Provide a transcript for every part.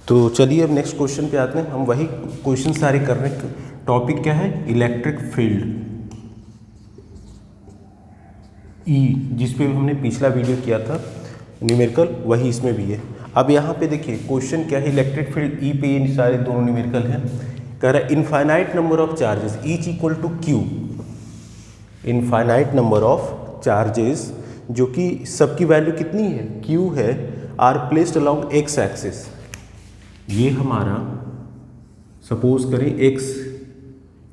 तो चलिए अब नेक्स्ट क्वेश्चन पे आते हैं। हम वही क्वेश्चन सारे कर रहे हैं। टॉपिक क्या है? इलेक्ट्रिक फील्ड ई, जिस पे हमने पिछला वीडियो किया था न्यूमेरिकल, वही इसमें भी है। अब यहाँ पे देखिए क्वेश्चन क्या है, इलेक्ट्रिक फील्ड ई पे ये सारे दोनों न्यूमेरिकल हैं। कह रहा है infinite number of charges each equal to Q, infinite number of charges जो कि सबकी वैल्यू कितनी है, क्यू है, are placed along X axis. ये हमारा सपोज करें एक्स,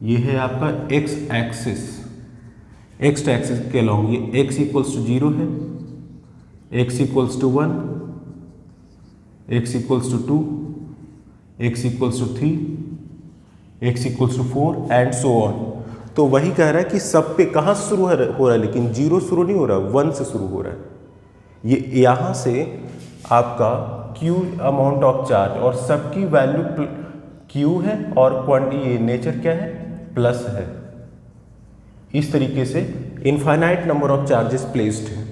ये है आपका एक्स एक्सिस, एक्स एक्सिस के अलोंग ये एक्स इक्वल्स टू 0 है, X equals to 1, X equals to 2, X equals to 3, X equals to 4 and so on. तो वही कह रहा है कि सब पे कहाँ से शुरू हो रहा है, लेकिन 0 शुरू नहीं हो रहा, 1 से शुरू हो रहा है। ये यहाँ से आपका Q अमाउंट ऑफ चार्ज और सबकी वैल्यू Q है और क्वांटिटी ये नेचर क्या है, प्लस है। इस तरीके से infinite number of charges placed है,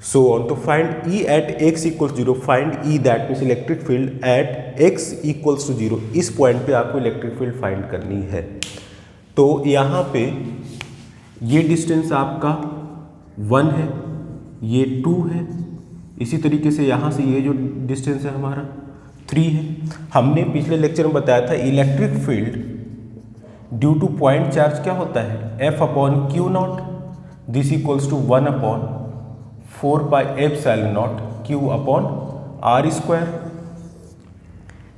सो ऑन। तो find E at x equals 0, find E that means electric field at x equals to 0। इस पॉइंट पे आपको इलेक्ट्रिक फील्ड फाइंड करनी है। तो यहाँ पे ये डिस्टेंस आपका 1 है, ये 2 है, इसी तरीके से यहाँ से ये जो डिस्टेंस है हमारा 3 है। हमने पिछले लेक्चर में बताया था electric field due to point charge क्या होता है, F upon Q naught, this equals to 1 upon 4 pi epsilon naught Q upon R square.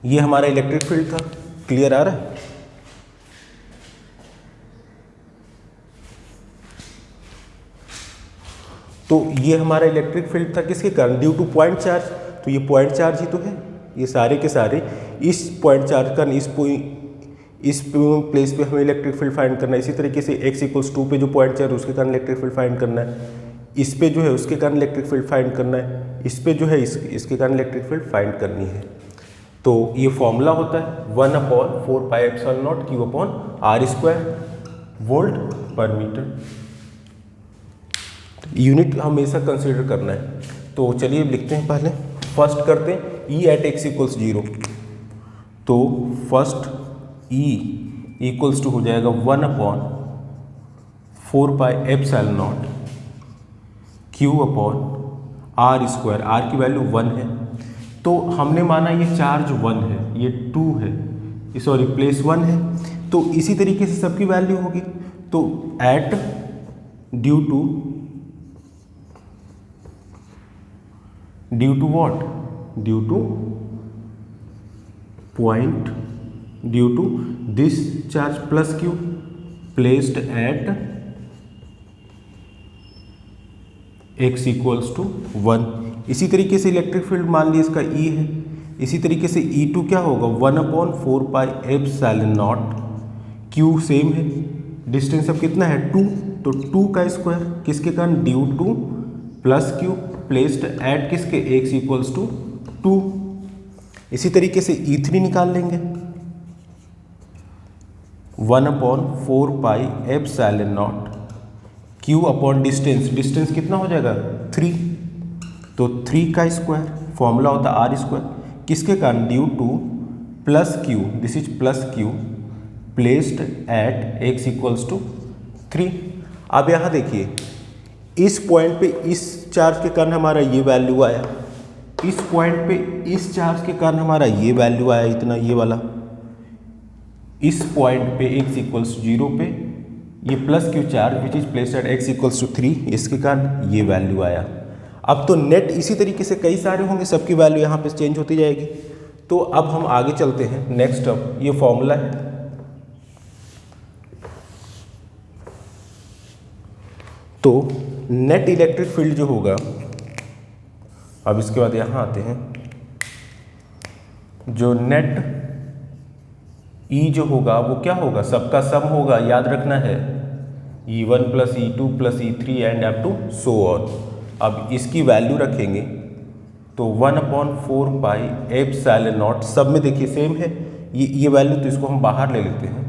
ये हमारा इलेक्ट्रिक फील्ड था। क्लियर आ रहा है? तो ये हमारा इलेक्ट्रिक फील्ड था किसके कारण, ड्यू टू पॉइंट चार्ज। तो ये पॉइंट चार्ज ही तो है, ये सारे के सारे इस पॉइंट चार्ज का इस प्लेस पे हमें इलेक्ट्रिक फील्ड फाइंड करना है। इसी तरीके से x इक्वल्स 2 पे जो पॉइंट चार्ज उसके कारण इलेक्ट्रिक फील्ड फाइंड करना है, इस पे जो है उसके कारण इलेक्ट्रिक फील्ड फाइंड करना है, इस पे जो है इसके कारण इलेक्ट्रिक फील्ड फाइंड करनी है। तो ये फॉर्मूला होता है 1 upon 4 pi epsilon naught Q upon R square volt per metre. Unit हमेशा कंसीडर करना है। तो चलिए लिखते हैं, पहले फर्स्ट करते हैं E एट x इक्वल्स 0। तो फर्स्ट E इक्वल्स टू हो जाएगा 1 upon 4 pi epsilon naught Q upon R square. R की वैल्यू 1 है, तो हमने माना ये चार्ज 1 है, ये 2 है, सॉरी प्लेस 1 है। तो इसी तरीके से सबकी वैल्यू होगी। तो at due to what, due to point, due to this charge plus Q placed at x equals to 1। इसी तरीके से इलेक्ट्रिक फील्ड मान लीजिए इसका E है, इसी तरीके से E2 क्या होगा 1 upon 4 pi epsilon naught Q same है, डिस्टेंस अब कितना है 2, तो 2 का स्क्वायर किसके कारण, due to plus Q placed eight किसके x इक्वल्स टू 2। इसी तरीके से E3 निकाल लेंगे 1 upon 4 pi epsilon naught Q upon distance, distance कितना हो जाएगा 3, तो 3 का स्क्वायर, फॉर्मूला होता है आर स्क्वायर, किसके कारण, due to plus Q, this is plus Q placed at x equals to 3। अब यहाँ देखिए इस पॉइंट पे इस चार्ज के कारण हमारा ये वैल्यू आया, इस पॉइंट पे इस चार्ज के कारण हमारा ये वैल्यू आया, इतना ये वाला। इस पॉइंट पे x इक्वल्स 0 पे ये plus Q charge which is placed at x equals to 3, इसके कारण ये वैल्यू आया। अब तो नेट इसी तरीके से कई सारे होंगे, सबकी वैल्यू यहाँ पे चेंज होती जाएगी। तो अब हम आगे चलते हैं नेक्स्ट। अब ये फॉर्मूला है, तो नेट इलेक्ट्रिक फील्ड जो होगा, अब इसके बाद यहाँ आते हैं, जो नेट E जो होगा वो क्या होगा, सबका सम होगा, याद रखना है E1 plus E2 plus E3 and up to so on. अब इसकी वैल्यू रखेंगे तो 1 अपॉन 4 पाई एप्सिलॉन नॉट, सब में देखिए सेम है, ये वैल्यू, तो इसको हम बाहर ले लेते हैं।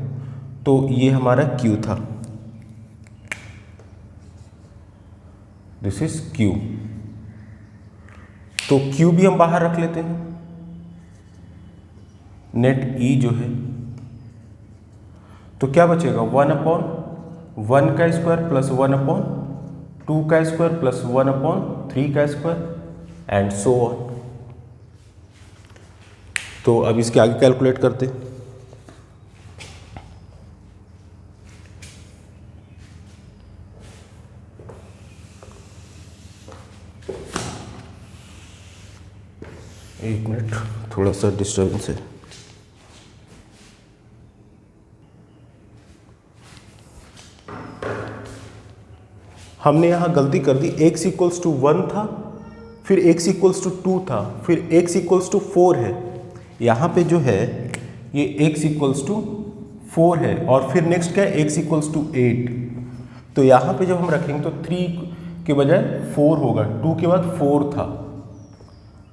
तो ये हमारा Q था, दिस इज Q। तो Q भी हम बाहर रख लेते हैं, नेट ई जो है, तो क्या बचेगा 1/1 का स्क्वायर प्लस 1/2 का स्क्वायर प्लस 1/3 का स्क्वायर एंड सो ऑन। तो अब इसके आगे कैलकुलेट करते हैं। एक मिनट, थोड़ा सा डिस्टर्बेंस है। हमने यहाँ गलती कर दी, x इक्वल्स टू 1 था, फिर x इक्वल्स टू 2 था, फिर x इक्वल्स टू 4 है। यहाँ पे जो है ये x इक्वल्स टू 4 है और फिर नेक्स्ट क्या है x इक्वल्स टू 8। तो यहाँ पे जब हम रखेंगे तो 3 के बजाय 4 होगा, 2 के बाद 4 था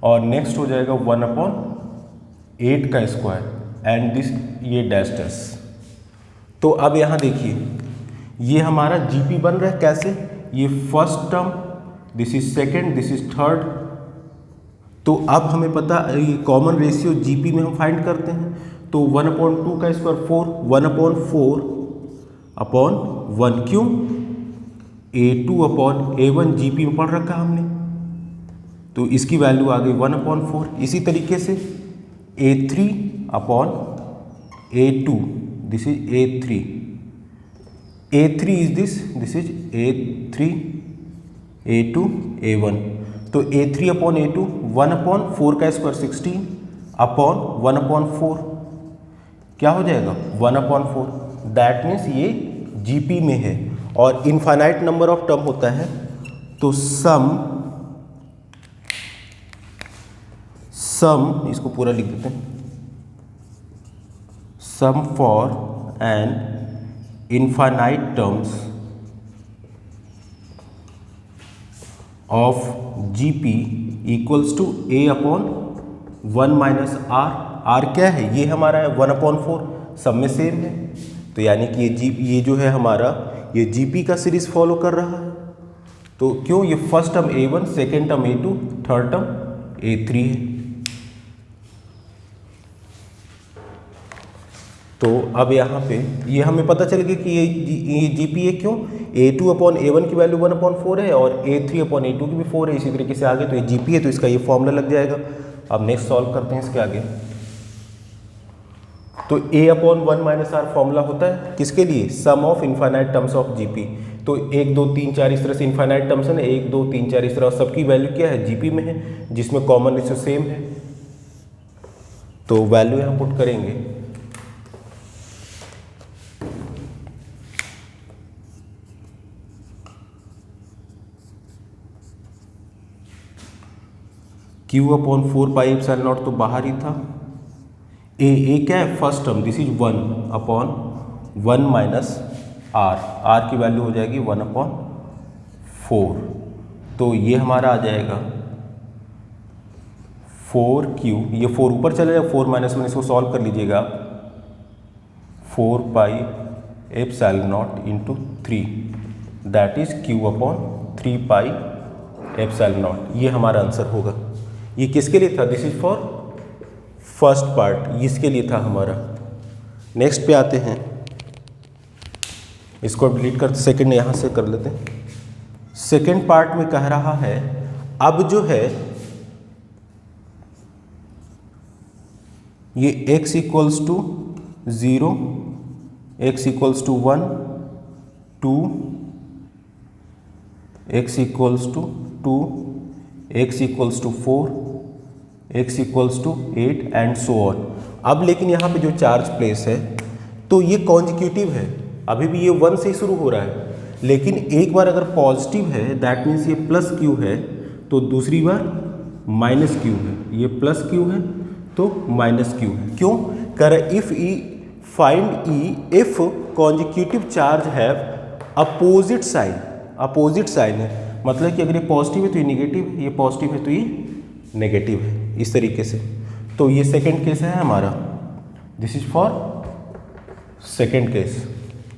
और नेक्स्ट हो जाएगा 1/8 का स्क्वायर एंड दिस ये डैश डैश। तो अब यहाँ देखिए ये हमारा जीपी बन रहा है कैसे, ये first term, this is second, this is third. तो अब हमें पता ये कॉमन रेशियो जीपी में हम फाइंड करते हैं, तो 1/2 का स्क्वायर 4, 1/4/1 क्यों, A2/A1 जीपी में पढ़ रखा हमने, तो इसकी वैल्यू आ गई 1/4। इसी तरीके से A3/A2, this is A3, A3 is this is A3, A2, A1। तो A3/A2 1/4 का स्क्वायर 16/1/4 क्या हो जाएगा 1/4। दैट मीन्स ये जीपी में है और इनफाइनाइट नंबर ऑफ टर्म होता है, तो सम इसको पूरा लिख देते हैं, sum for an infinite terms of GP equals to A/1 minus R. R क्या है, ये हमारा है 1/4, सब में सेम है, तो यानी कि ये जो है हमारा ये जीपी का सीरीज फॉलो कर रहा है। तो क्यों, ये first term A1, second term A2, third term A3 है। तो अब यहाँ पे ये हमें पता चल गया कि ये जीपी है, क्यों, A2/A1 की वैल्यू 1/4 है और A3/A2 की भी 4 है। इसी तरीके से आगे तो ये जीपी है, तो इसका ये फॉर्मूला लग जाएगा। अब नेक्स्ट सॉल्व करते हैं इसके आगे। तो A/1 माइनस आर फॉर्मूला होता है किसके लिए, sum of infinite terms of GP. तो 1 2 3 4 इस तरह से इनफाइनाइट टर्म्स है ना, 1 2 3 4 इस तरह, सबकी वैल्यू क्या है, जीपी में है, जिसमें कॉमन रेशियो सेम है। तो वैल्यू यहाँ पुट करेंगे, Q/4 पाई एप्सिलॉन नॉट तो बाहर ही था। ए क्या है, first term, this is 1/1 minus R, R की वैल्यू हो जाएगी 1/4। तो ये हमारा आ जाएगा 4Q, ये 4 ऊपर चले जाए, 4 - 1 इसको सॉल्व कर लीजिएगा, 4 pi epsilon not into 3, that is Q/3 pi epsilon not. ये हमारा आंसर होगा। ये किसके लिए था, this is for first part, इसके लिए था हमारा। नेक्स्ट पे आते हैं, इसको डिलीट करते, सेकंड यहाँ से कर लेते हैं। सेकंड पार्ट में कह रहा है, अब जो है ये x equals to 0, x equals to 1, 2, x equals to 2, x equals to 4, x equals to 8 and so on. अब लेकिन यहाँ पे जो चार्ज प्लेस है तो ये कॉन्जिक्यूटिव है, अभी भी ये 1 से ही शुरू हो रहा है, लेकिन एक बार अगर पॉजिटिव है दैट मीन्स ये प्लस क्यू है, तो दूसरी बार माइनस क्यू है, ये प्लस क्यू है तो माइनस क्यू है। क्यों कर, if E find E if consecutive charge have opposite sign, opposite sign है, मतलब कि अगर ये पॉजिटिव है तो ये निगेटिव है, ये पॉजिटिव है तो ये नेगेटिव है, इस तरीके से। तो ये सेकंड केस है हमारा, this is for second case.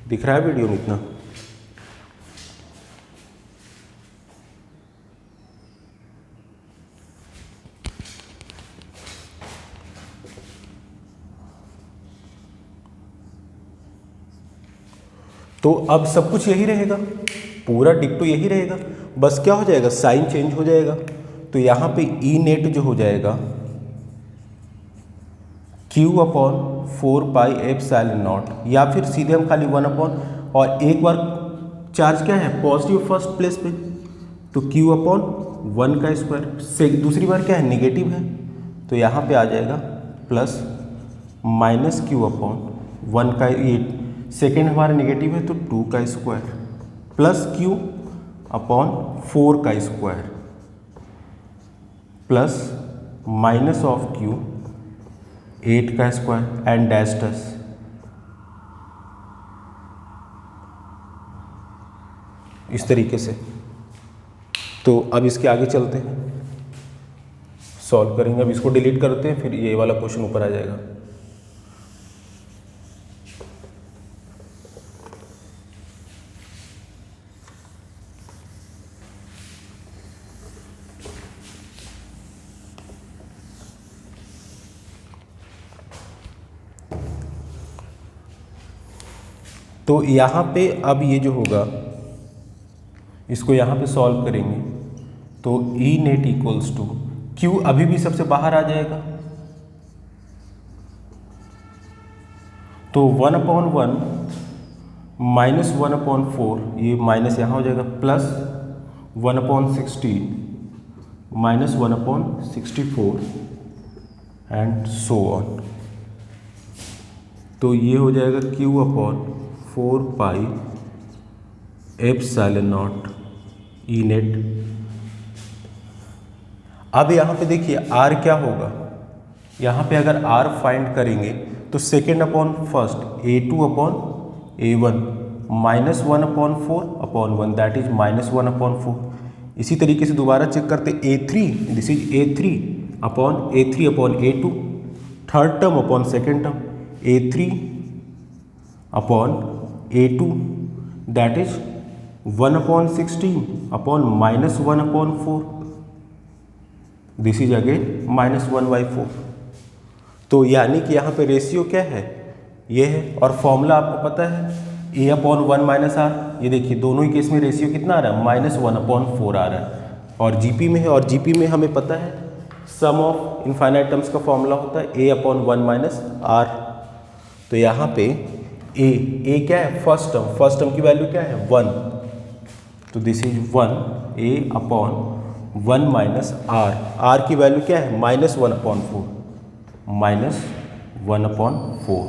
दिख रहा है वीडियो में इतना? तो अब सब कुछ यही रहेगा, पूरा डिक्टो यही रहेगा, बस क्या हो जाएगा, साइन चेंज हो जाएगा। तो यहाँ पे ई नेट जो हो जाएगा Q अपॉन 4πε0, या फिर सीधे हम खाली 1 अपॉन, और एक बार चार्ज क्या है, पॉजिटिव फर्स्ट प्लेस पे, तो Q अपॉन 1 का स्क्वायर, से दूसरी बार क्या है, निगेटिव है, तो यहाँ पे आ जाएगा प्लस माइनस Q अपॉन 1 का, ये सेकेंड हमारा निगेटिव है तो 2 का स्क्वायर, प्लस Q अपॉन 4 का square, plus minus of Q 8 का स्क्वायर एंड डैश डैश। इस तरीके से। तो अब इसके आगे चलते हैं, सॉल्व करेंगे। अब इसको डिलीट करते हैं, फिर ये वाला क्वेश्चन ऊपर आ जाएगा। तो यहाँ पे अब ये जो होगा, इसको यहाँ पे सॉल्व करेंगे, तो E net equals to Q अभी भी सबसे बाहर आ जाएगा, तो 1/1 माइनस 1/4, ये माइनस यहाँ हो जाएगा, plus 1/16 minus 1/64 and so on. तो ये हो जाएगा Q अपॉन 4πε0 ई नेट। अब यहाँ पे देखिए R क्या होगा, यहाँ पे अगर R फाइंड करेंगे तो second upon first A2 upon A1 minus 1/4/1, that is minus 1/4। इसी तरीके से दोबारा चेक करते A3, this is A3 upon A2, third term upon second term A3 upon A2, that is 1/16 upon minus 1/4, this is again minus 1/4। तो यानी कि यहाँ पे रेशियो क्या है, ये है, और फॉर्मूला आपको पता है A/1 माइनस R। ये देखिए दोनों ही केस में रेशियो कितना आ रहा है, -1/4 आ रहा है, और जीपी में है, और जीपी में हमें पता है सम ऑफ इनफाइनाइट टर्म्स का फॉर्मूला होता है A/1 माइनस R। तो यहाँ पे ए क्या है, फर्स्ट टर्म की वैल्यू क्या है, 1, तो this is 1 A/1 minus R की वैल्यू क्या है, -1/4, -1/4।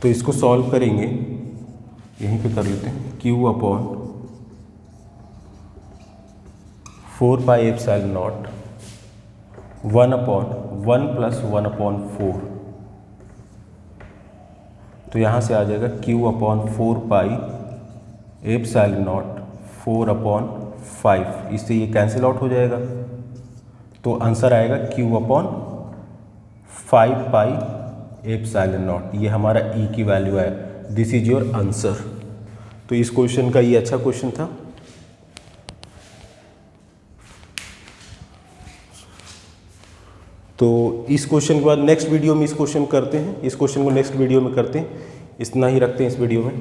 तो इसको सॉल्व करेंगे, यहीं पे कर लेते हैं, Q अपॉन 4πε0 1/1 प्लस 1/4, तो यहाँ से आ जाएगा Q अपॉन 4πε0 4/5, इससे ये कैंसिल आउट हो जाएगा, तो आंसर आएगा Q अपॉन 5πε0। ये हमारा E की वैल्यू है, दिस इज योर आंसर। तो इस क्वेश्चन का ये अच्छा क्वेश्चन था। तो इस क्वेश्चन के बाद नेक्स्ट वीडियो में इस क्वेश्चन करते हैं, इस क्वेश्चन को नेक्स्ट वीडियो में करते हैं। इतना ही रखते हैं इस वीडियो में।